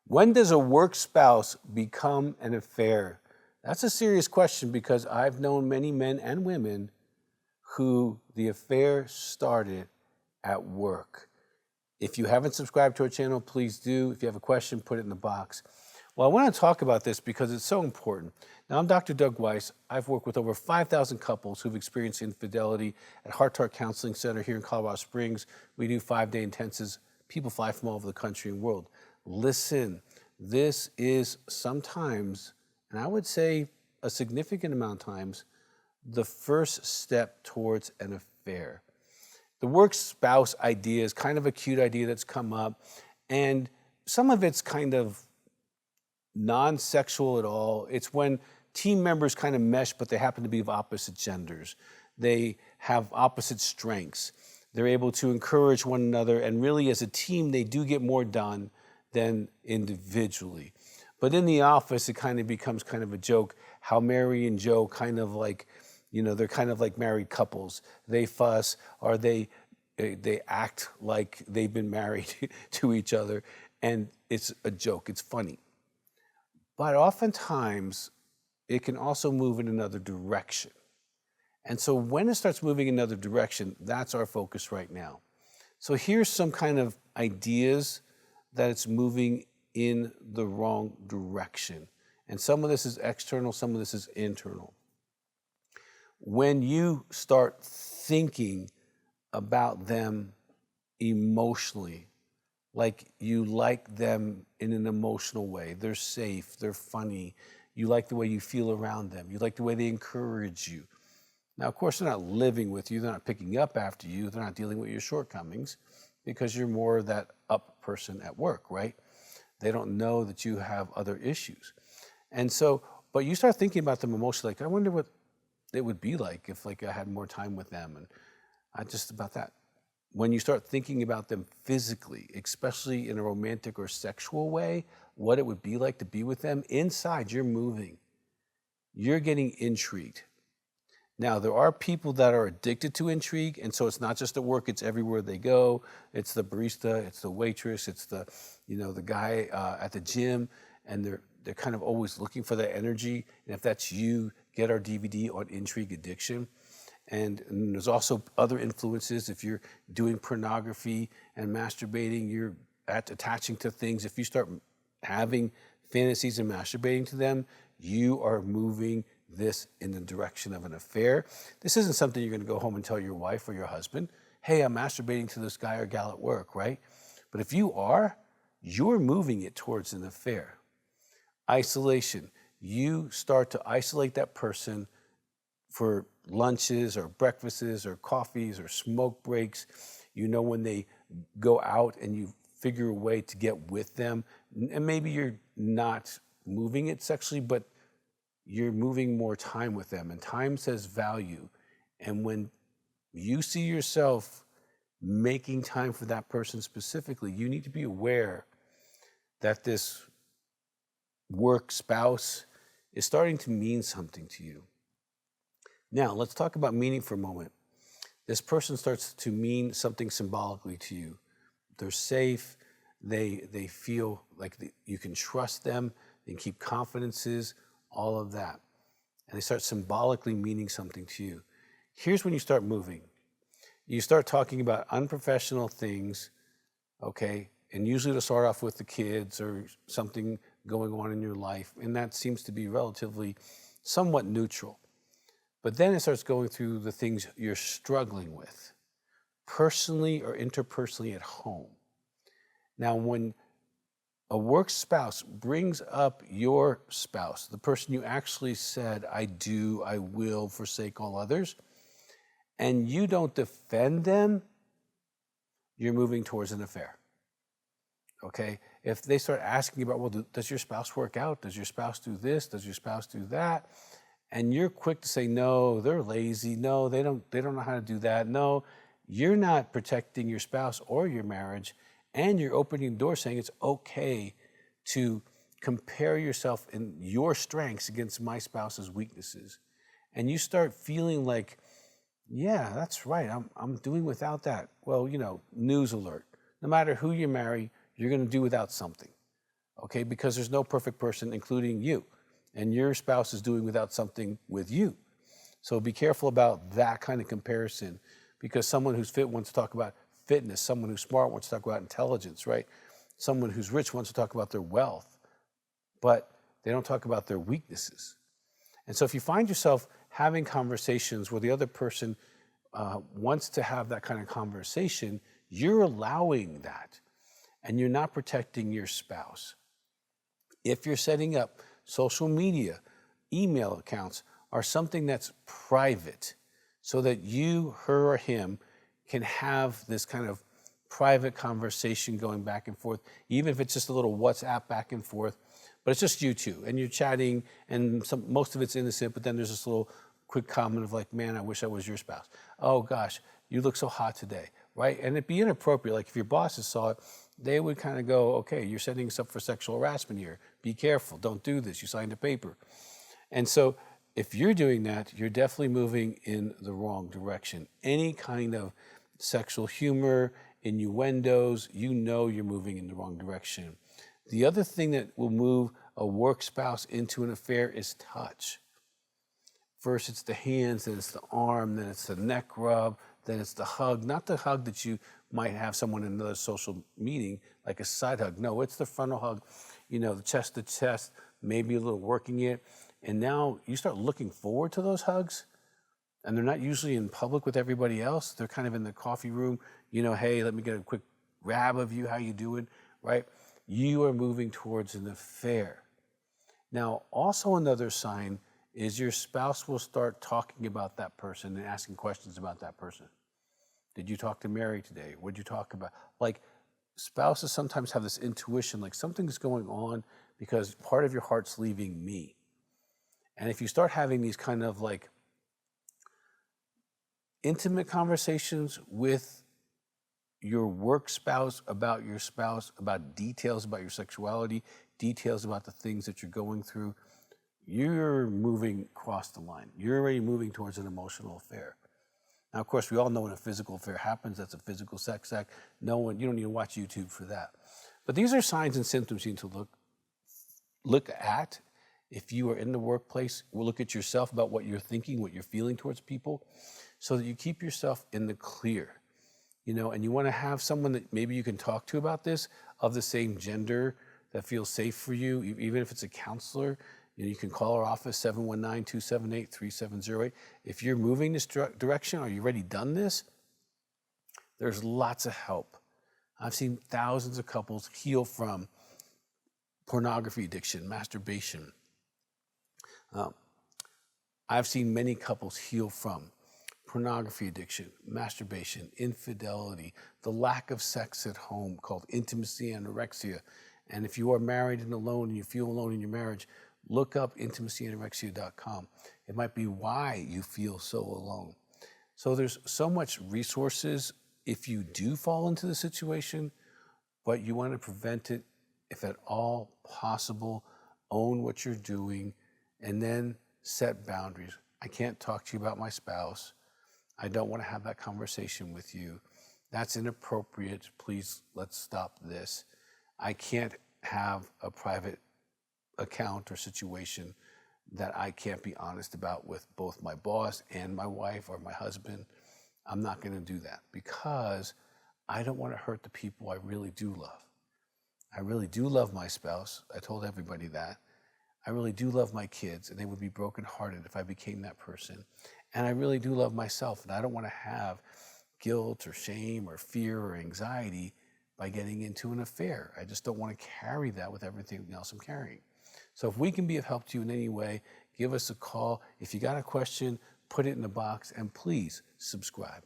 When does a work spouse become an affair? That's a serious question because I've known many men and women who the affair started at work. If you haven't subscribed to our channel, please do. If you have a question, put it in the box. Well, I want to talk about this because it's so important. Now, I'm Dr. Doug Weiss. I've worked with over 5,000 couples who've experienced infidelity at Heart to Heart Counseling Center here in Colorado Springs. We do 5-day intensives. People fly from all over the country and world. Listen, this is sometimes, and I would say a significant amount of times, the first step towards an affair. The work spouse idea is kind of a cute idea that's come up, and some of it's kind of non-sexual at all. It's when team members kind of mesh, but they happen to be of opposite genders. They have opposite strengths. They're able to encourage one another, and really as a team, they do get more done than individually. But in the office, it kind of becomes kind of a joke how Mary and Joe kind of like, they're kind of like married couples. They fuss, or they act like they've been married to each other, and it's a joke, it's funny. But oftentimes, it can also move in another direction. And so when it starts moving in another direction, that's our focus right now. So here's some kind of ideas that it's moving in the wrong direction. And some of this is external, some of this is internal. When you start thinking about them emotionally, like you like them in an emotional way, they're safe, they're funny, you like the way you feel around them, you like the way they encourage you. Now, of course, they're not living with you, they're not picking up after you, they're not dealing with your shortcomings because you're more that up person at work, right? They don't know that you have other issues. And so, but you start thinking about them emotionally, like, I wonder what it would be like if I had more time with them, and I just about that. When you start thinking about them physically, especially in a romantic or sexual way, what it would be like to be with them, inside you're moving. You're getting intrigued. Now, there are people that are addicted to intrigue, and so it's not just at work, it's everywhere they go. It's the barista, it's the waitress, it's the, the guy at the gym, and they're kind of always looking for that energy. And if that's you, get our DVD on intrigue addiction. And there's also other influences. If you're doing pornography and masturbating, you're attaching to things. If you start having fantasies and masturbating to them, you are moving this in the direction of an affair. This isn't something you're going to go home and tell your wife or your husband, hey, I'm masturbating to this guy or gal at work, right? But if you are, you're moving it towards an affair. Isolation. You start to isolate that person for lunches or breakfasts or coffees or smoke breaks. When they go out and you figure a way to get with them, and maybe you're not moving it sexually, but you're moving more time with them, and time says value. And when you see yourself making time for that person specifically, you need to be aware that this work spouse is starting to mean something to you. Now, let's talk about meaning for a moment. This person starts to mean something symbolically to you. They're safe. They feel like you can trust them. They can keep confidences, all of that. And they start symbolically meaning something to you. Here's when you start moving. You start talking about unprofessional things, okay? And usually it'll start off with the kids or something going on in your life. And that seems to be relatively somewhat neutral. But then it starts going through the things you're struggling with, personally or interpersonally at home. Now, when a work spouse brings up your spouse, the person you actually said, I do, I will forsake all others, and you don't defend them, you're moving towards an affair. Okay? If they start asking about, well, does your spouse work out? Does your spouse do this? Does your spouse do that? And you're quick to say, no, they're lazy. No, they don't know how to do that. No, you're not protecting your spouse or your marriage, and you're opening the door saying it's okay to compare yourself in your strengths against my spouse's weaknesses. And you start feeling like, yeah, that's right, I'm doing without that. Well, news alert. No matter who you marry, you're going to do without something. okay? Because there's no perfect person, including you. And your spouse is doing without something with you. So be careful about that kind of comparison, because someone who's fit wants to talk about fitness. Someone who's smart wants to talk about intelligence, right? Someone who's rich wants to talk about their wealth, but they don't talk about their weaknesses. And so if you find yourself having conversations where the other person wants to have that kind of conversation, you're allowing that, and you're not protecting your spouse. If you're setting up social media, email accounts, or something that's private, so that you, her, or him can have this kind of private conversation going back and forth, even if it's just a little WhatsApp back and forth, but it's just you two, and you're chatting, and most of it's innocent, but then there's this little quick comment of like, man, I wish I was your spouse. Oh gosh, you look so hot today, right? And it'd be inappropriate. Like if your bosses saw it, they would kind of go, okay, you're setting us up for sexual harassment here. Be careful, don't do this, you signed a paper. And so if you're doing that, you're definitely moving in the wrong direction. Any kind of sexual humor, innuendos, you know you're moving in the wrong direction. The other thing that will move a work spouse into an affair is touch. First it's the hands, then it's the arm, then it's the neck rub, then it's the hug. Not the hug that you might have someone in another social meeting, like a side hug. No, it's the frontal hug, you know, the chest to chest, maybe a little working it. And now you start looking forward to those hugs, and they're not usually in public with everybody else. They're kind of in the coffee room, you know, hey, let me get a quick grab of you, how you doing, right? You are moving towards an affair. Now, also another sign is your spouse will start talking about that person and asking questions about that person. Did you talk to Mary today? What did you talk about? Like, spouses sometimes have this intuition, like something's going on because part of your heart's leaving me. And if you start having these kind of like intimate conversations with your work spouse, about details about your sexuality, details about the things that you're going through, you're moving across the line. You're already moving towards an emotional affair. Now, of course, we all know when a physical affair happens, that's a physical sex act. You don't need to watch YouTube for that. But these are signs and symptoms you need to look at. If you are in the workplace, we'll look at yourself about what you're thinking, what you're feeling towards people, so that you keep yourself in the clear. You know, and you want to have someone that maybe you can talk to about this, of the same gender, that feels safe for you, even if it's a counselor. You know, you can call our office, 719-278-3708. If you're moving this direction, or you've already done this, there's lots of help. I've seen thousands of couples heal from pornography addiction, masturbation. I've seen many couples heal from pornography addiction, masturbation, infidelity, the lack of sex at home, called intimacy anorexia. And if you are married and alone and you feel alone in your marriage, look up intimacyanorexia.com. It might be why you feel so alone. So there's so much resources if you do fall into the situation, but you want to prevent it if at all possible. Own what you're doing, and then set boundaries. I can't talk to you about my spouse. I don't want to have that conversation with you. That's inappropriate. Please, let's stop this. I can't have a private account or situation that I can't be honest about with both my boss and my wife or my husband. I'm not going to do that, because I don't want to hurt the people I really do love. I really do love my spouse. I told everybody that. I really do love my kids, and they would be brokenhearted if I became that person. And I really do love myself, and I don't want to have guilt or shame or fear or anxiety by getting into an affair. I just don't want to carry that with everything else I'm carrying. So if we can be of help to you in any way, give us a call. If you got a question, put it in the box, and please subscribe.